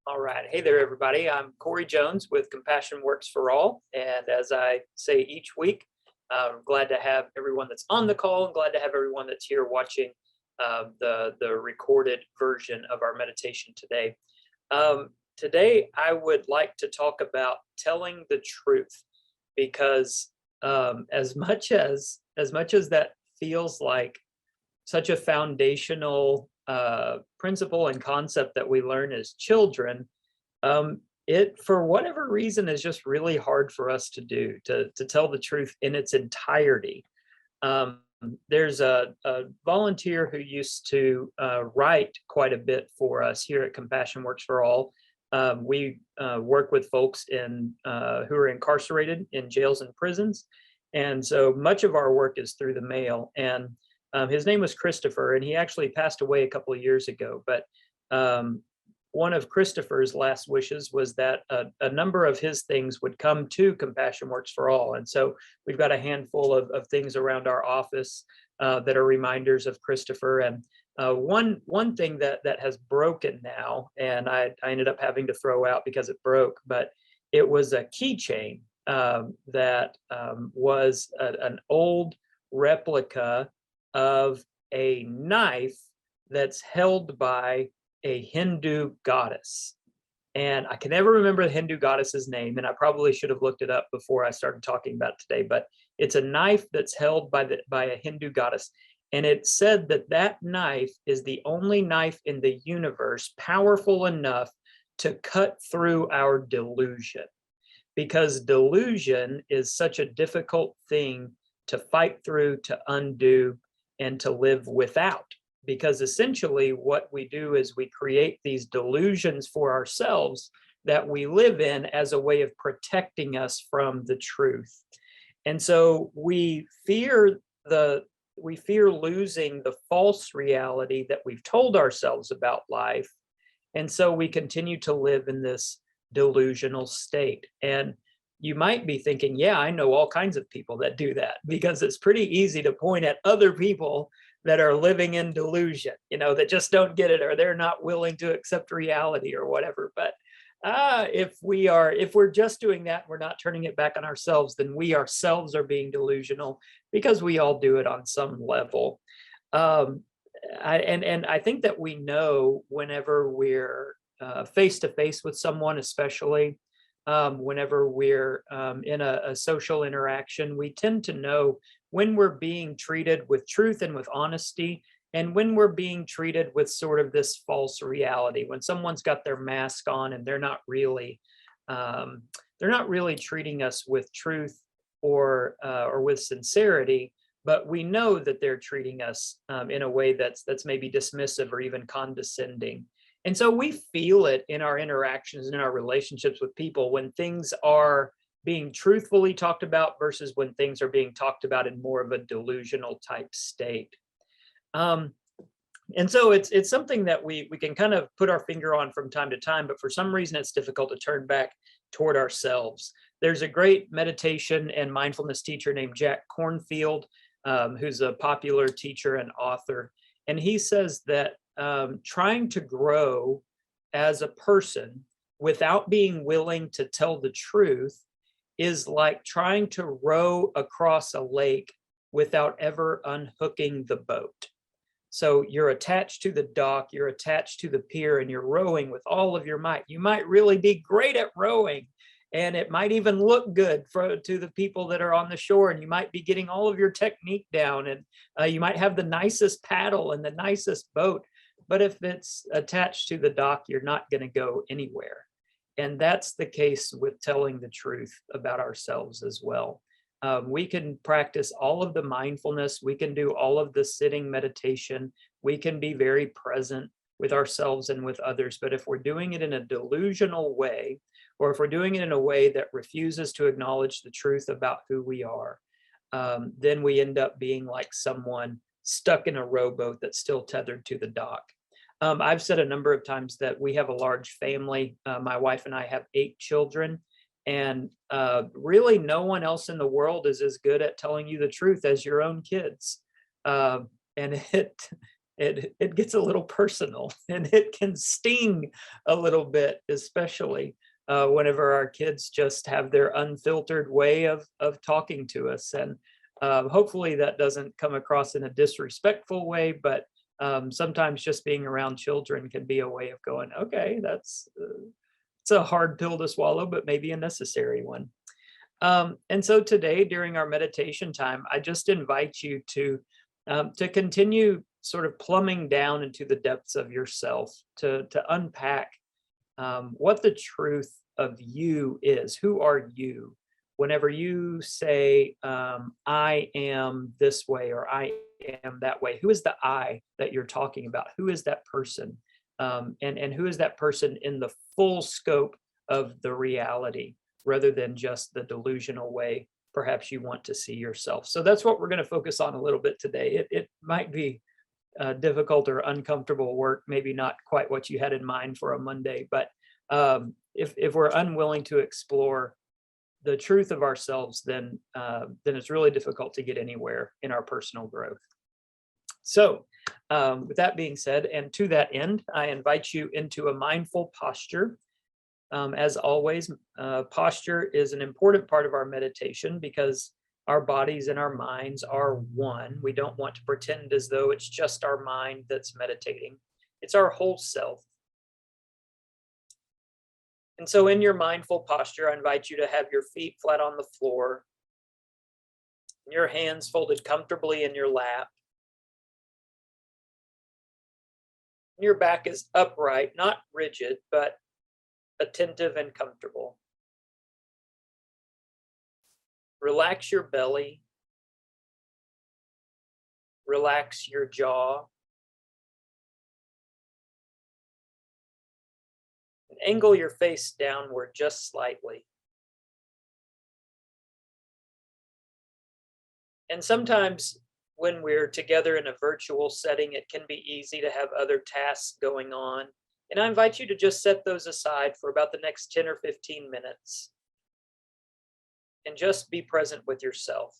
All right. Hey there, everybody. I'm Corey Jones with Compassion Works for All. And as I say each week, I'm glad to have everyone that's on the call and glad to have everyone that's here watching the recorded version of our meditation today. Today, I would like to talk about telling the truth because as much as that feels like such a foundational principle and concept that we learn as children, it for whatever reason is just really hard for us to do to tell the truth in its entirety. Um, there's a volunteer who used to write quite a bit for us here at Compassion Works for All. We work with folks who are incarcerated in jails and prisons, and so much of our work is through the mail. And his name was Christopher, and he actually passed away a couple of years ago. But um, one of Christopher's last wishes was that a number of his things would come to Compassion Works for All. And so we've got a handful of things around our office that are reminders of Christopher. And one thing that has broken now, and I ended up having to throw out because it broke, but it was a keychain that was an old replica of a knife that's held by a Hindu goddess. And I can never remember the Hindu goddess's name, and I probably should have looked it up before I started talking about it today, but it's a knife that's held by a Hindu goddess. And it said that that knife is the only knife in the universe powerful enough to cut through our delusion, because delusion is such a difficult thing to fight through, to undo, and to live without. Because essentially what we do is we create these delusions for ourselves that we live in as a way of protecting us from the truth. And so we fear losing the false reality that we've told ourselves about life. And so we continue to live in this delusional state. And you might be thinking, yeah, I know all kinds of people that do that, because it's pretty easy to point at other people that are living in delusion, that just don't get it, or they're not willing to accept reality or whatever. But if we're just doing that, we're not turning it back on ourselves, then we ourselves are being delusional, because we all do it on some level. Um, and I think that we know whenever we're face to face with someone, especially whenever we're in a social interaction, we tend to know when we're being treated with truth and with honesty, and when we're being treated with sort of this false reality, when someone's got their mask on and um, they're not really treating us with truth or with sincerity, but we know that they're treating us in a way that's maybe dismissive or even condescending. And so we feel it in our interactions and in our relationships with people when things are being truthfully talked about versus when things are being talked about in more of a delusional type state. Um, and so it's something that we can kind of put our finger on from time to time, but for some reason it's difficult to turn back toward ourselves. There's a great meditation and mindfulness teacher named Jack Kornfield, who's a popular teacher and author. And he says that trying to grow as a person without being willing to tell the truth is like trying to row across a lake without ever unhooking the boat. So you're attached to the dock, you're attached to the pier, and you're rowing with all of your might. You might really be great at rowing, and it might even look good to the people that are on the shore, and you might be getting all of your technique down, and you might have the nicest paddle and the nicest boat. But if it's attached to the dock, you're not going to go anywhere. And that's the case with telling the truth about ourselves as well. We can practice all of the mindfulness. We can do all of the sitting meditation. We can be very present with ourselves and with others. But if we're doing it in a delusional way, or if we're doing it in a way that refuses to acknowledge the truth about who we are, then we end up being like someone stuck in a rowboat that's still tethered to the dock. I've said a number of times that we have a large family. My wife and I have 8 children, and really no one else in the world is as good at telling you the truth as your own kids. And it gets a little personal and it can sting a little bit, especially whenever our kids just have their unfiltered way of talking to us. And hopefully that doesn't come across in a disrespectful way, but sometimes just being around children can be a way of going, okay, that's it's a hard pill to swallow, but maybe a necessary one. And so today, during our meditation time, I just invite you to continue sort of plumbing down into the depths of yourself, to unpack what the truth of you is. Who are you? Whenever you say, I am this way or I am that way, who is the I that you're talking about? Who is that person? And who is that person in the full scope of the reality, rather than just the delusional way perhaps you want to see yourself? So that's what we're going to focus on a little bit today. It might be difficult or uncomfortable work, maybe not quite what you had in mind for a Monday, but if we're unwilling to explore the truth of ourselves, then it's really difficult to get anywhere in our personal growth. So with that being said, and to that end, I invite you into a mindful posture. As always, posture is an important part of our meditation because our bodies and our minds are one. We don't want to pretend as though it's just our mind that's meditating. It's our whole self. And so in your mindful posture, I invite you to have your feet flat on the floor, your hands folded comfortably in your lap. Your back is upright, not rigid, but attentive and comfortable. Relax your belly. Relax your jaw. And angle your face downward just slightly. And sometimes when we're together in a virtual setting, it can be easy to have other tasks going on. And I invite you to just set those aside for about the next 10 or 15 minutes and just be present with yourself.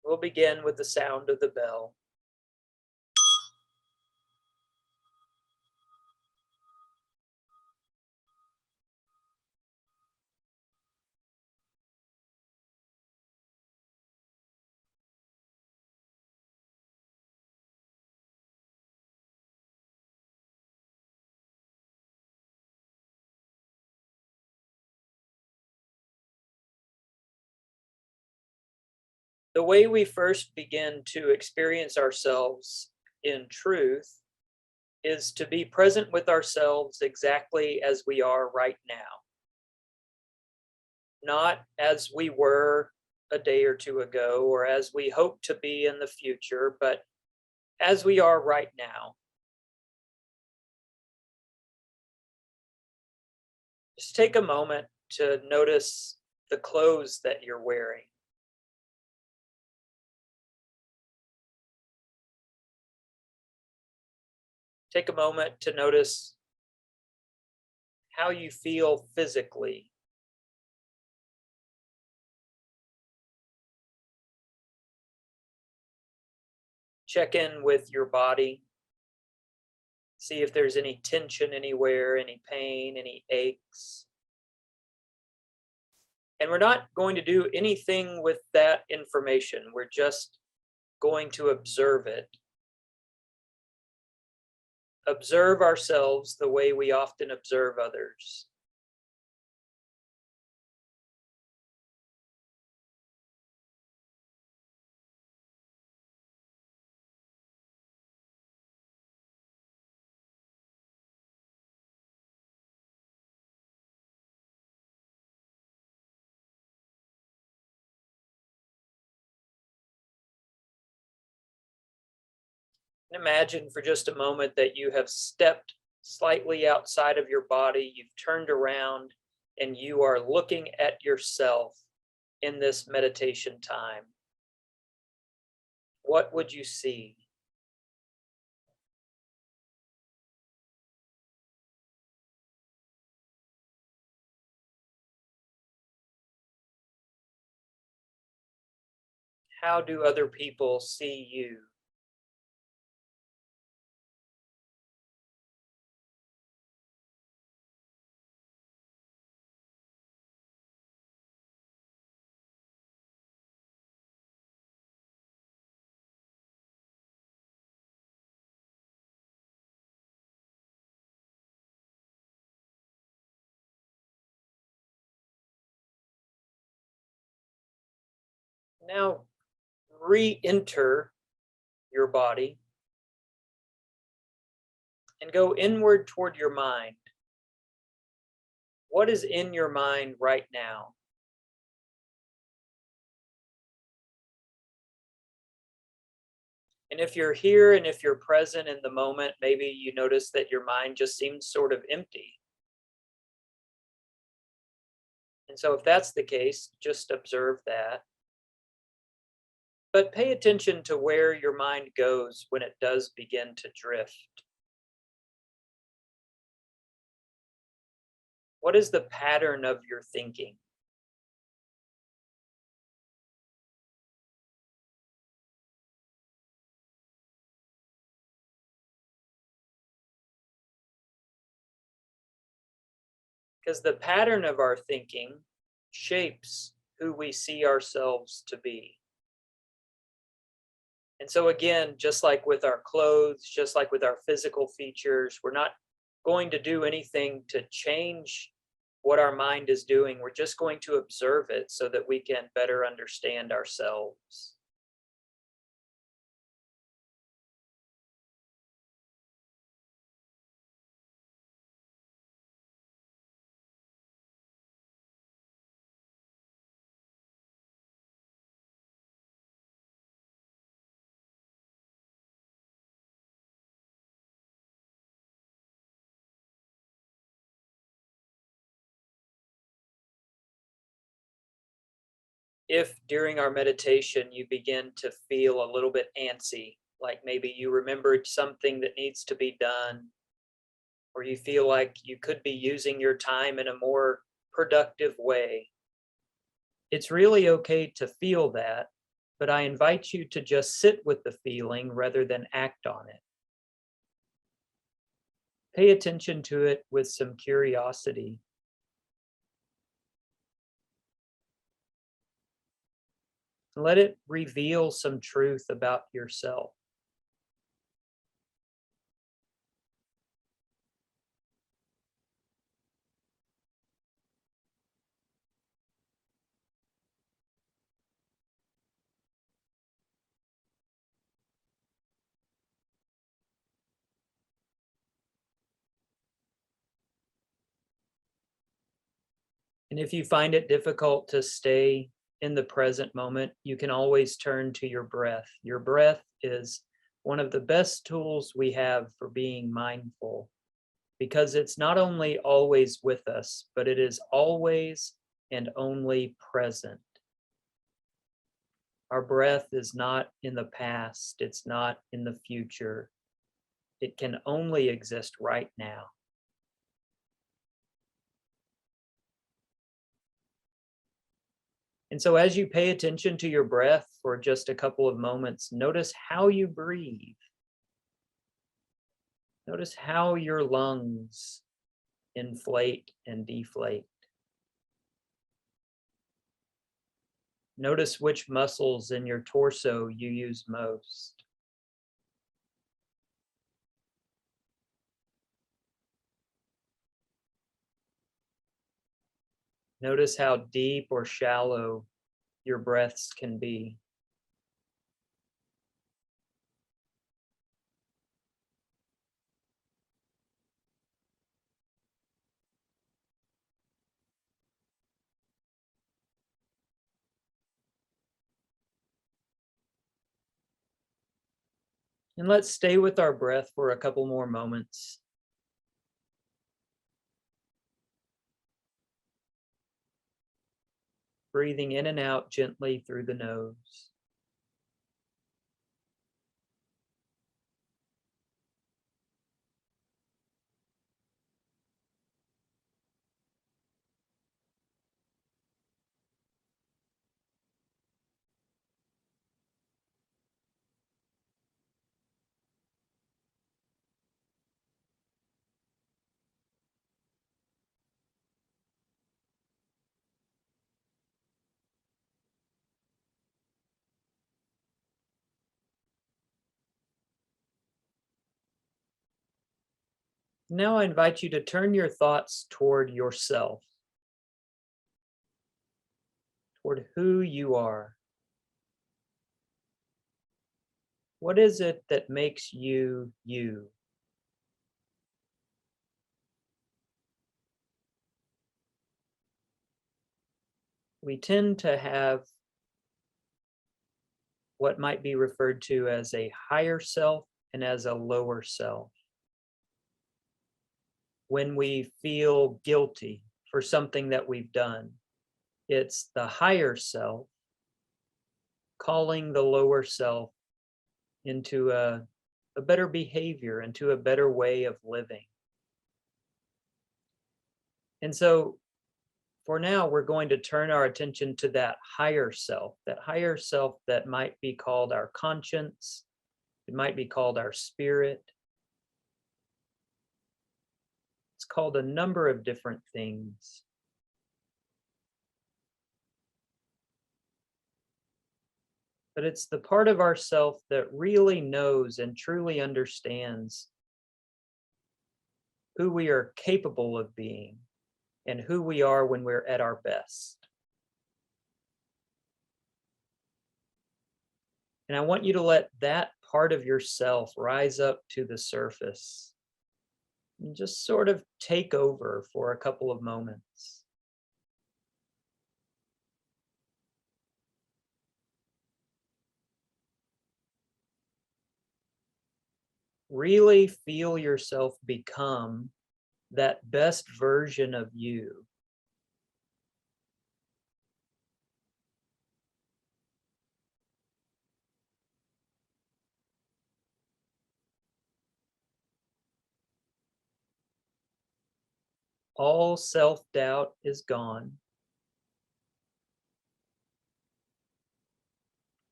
We'll begin with the sound of the bell. The way we first begin to experience ourselves in truth is to be present with ourselves exactly as we are right now. Not as we were a day or two ago or as we hope to be in the future, but as we are right now. Just take a moment to notice the clothes that you're wearing. Take a moment to notice how you feel physically. Check in with your body. See if there's any tension anywhere, any pain, any aches. And we're not going to do anything with that information. We're just going to observe it. Observe ourselves the way we often observe others. Imagine for just a moment that you have stepped slightly outside of your body, you've turned around, and you are looking at yourself in this meditation time. What would you see? How do other people see you? Now re-enter your body and go inward toward your mind. What is in your mind right now? And if you're here and if you're present in the moment, maybe you notice that your mind just seems sort of empty. And so if that's the case, just observe that. But pay attention to where your mind goes when it does begin to drift. What is the pattern of your thinking? Because the pattern of our thinking shapes who we see ourselves to be. And so, again, just like with our clothes, just like with our physical features, we're not going to do anything to change what our mind is doing. We're just going to observe it so that we can better understand ourselves. If during our meditation you begin to feel a little bit antsy, like maybe you remembered something that needs to be done, or you feel like you could be using your time in a more productive way, it's really okay to feel that, but I invite you to just sit with the feeling rather than act on it. Pay attention to it with some curiosity. Let it reveal some truth about yourself. And if you find it difficult to stay in the present moment, you can always turn to your breath. Your breath is one of the best tools we have for being mindful because it's not only always with us, but it is always and only present. Our breath is not in the past, it's not in the future. It can only exist right now. And so, as you pay attention to your breath for just a couple of moments, notice how you breathe. Notice how your lungs inflate and deflate. Notice which muscles in your torso you use most. Notice how deep or shallow your breaths can be. And let's stay with our breath for a couple more moments. Breathing in and out gently through the nose. Now I invite you to turn your thoughts toward yourself, toward who you are. What is it that makes you you? We tend to have what might be referred to as a higher self and as a lower self. When we feel guilty for something that we've done, it's the higher self calling the lower self into a better behavior, into a better way of living. And so for now, we're going to turn our attention to that higher self that might be called our conscience, it might be called our spirit. It's called a number of different things. But it's the part of ourself that really knows and truly understands who we are capable of being and who we are when we're at our best. And I want you to let that part of yourself rise up to the surface and just sort of take over for a couple of moments. Really feel yourself become that best version of you. All self-doubt is gone.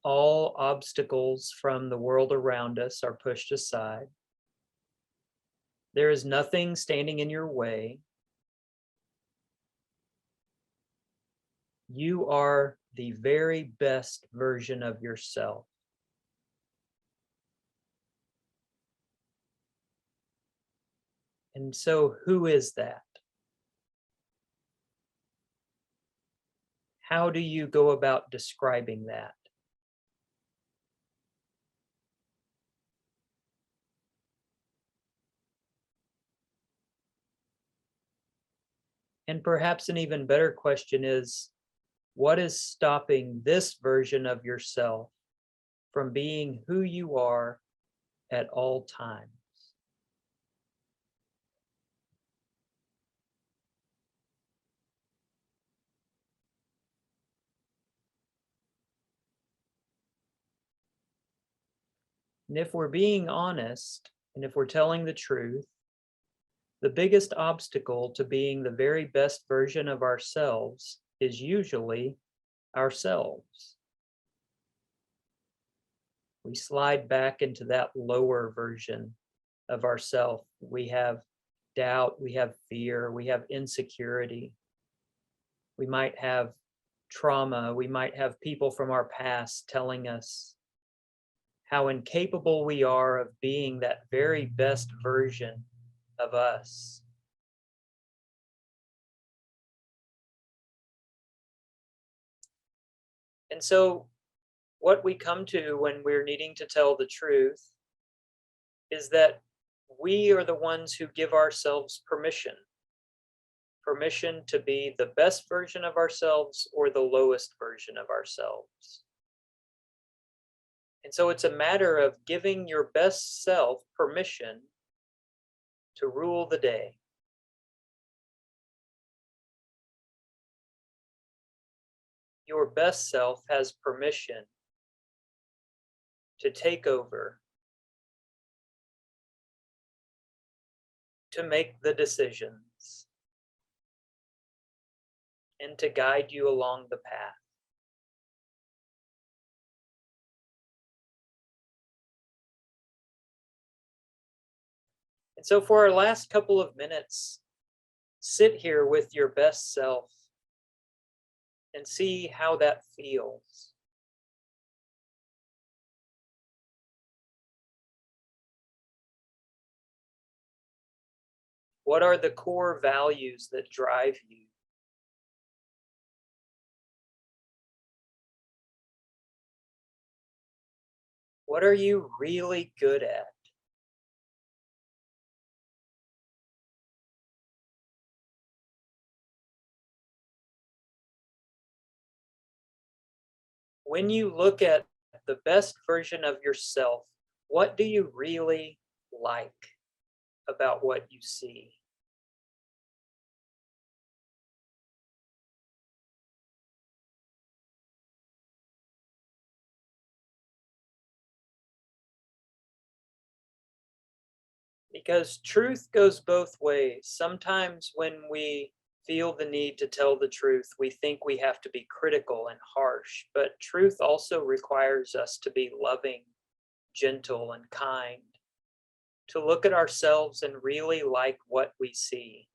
All obstacles from the world around us are pushed aside. There is nothing standing in your way. You are the very best version of yourself. And so, who is that? How do you go about describing that? And perhaps an even better question is, what is stopping this version of yourself from being who you are at all times? And if we're being honest, and if we're telling the truth, the biggest obstacle to being the very best version of ourselves is usually ourselves. We slide back into that lower version of ourself. We have doubt, we have fear, we have insecurity. We might have trauma, we might have people from our past telling us how incapable we are of being that very best version of us. And so, what we come to when we're needing to tell the truth is that we are the ones who give ourselves permission to be the best version of ourselves or the lowest version of ourselves. And so it's a matter of giving your best self permission to rule the day. Your best self has permission to take over, to make the decisions, and to guide you along the path. And so, for our last couple of minutes, sit here with your best self and see how that feels. What are the core values that drive you? What are you really good at? When you look at the best version of yourself, what do you really like about what you see? Because truth goes both ways. Sometimes when we feel the need to tell the truth, we think we have to be critical and harsh, but truth also requires us to be loving, gentle, and kind, to look at ourselves and really like what we see.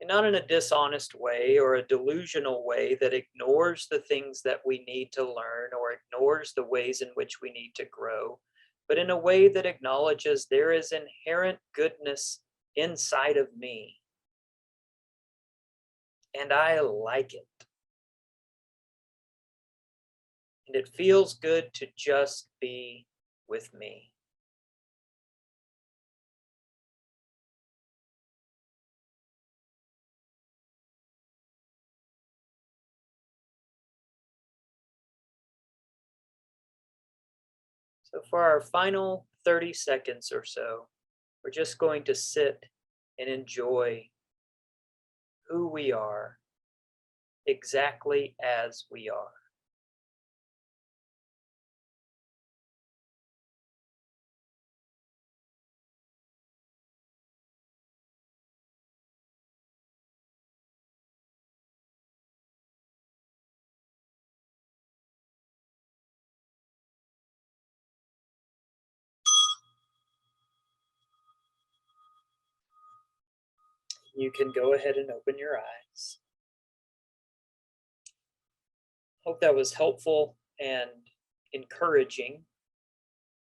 And not in a dishonest way or a delusional way that ignores the things that we need to learn or ignores the ways in which we need to grow, but in a way that acknowledges there is inherent goodness inside of me and I like it. And it feels good to just be with me. So, for our final 30 seconds or so, we're just going to sit and enjoy who we are exactly as we are. You can go ahead and open your eyes. Hope that was helpful and encouraging.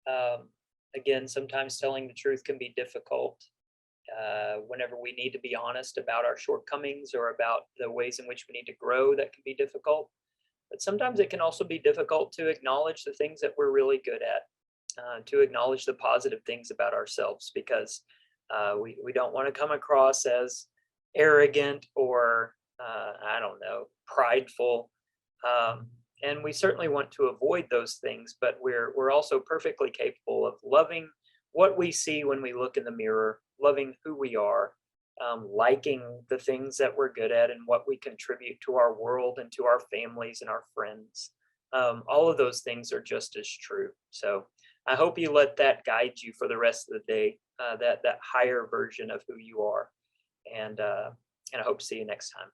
Um, Again, sometimes telling the truth can be difficult whenever we need to be honest about our shortcomings or about the ways in which we need to grow. That can be difficult. But sometimes it can also be difficult to acknowledge the things that we're really good at, to acknowledge the positive things about ourselves, because we don't want to come across as arrogant or, I don't know, prideful. And we certainly want to avoid those things, but we're also perfectly capable of loving what we see when we look in the mirror, loving who we are, liking the things that we're good at and what we contribute to our world and to our families and our friends. All of those things are just as true. So I hope you let that guide you for the rest of the day, that higher version of who you are. And I hope to see you next time.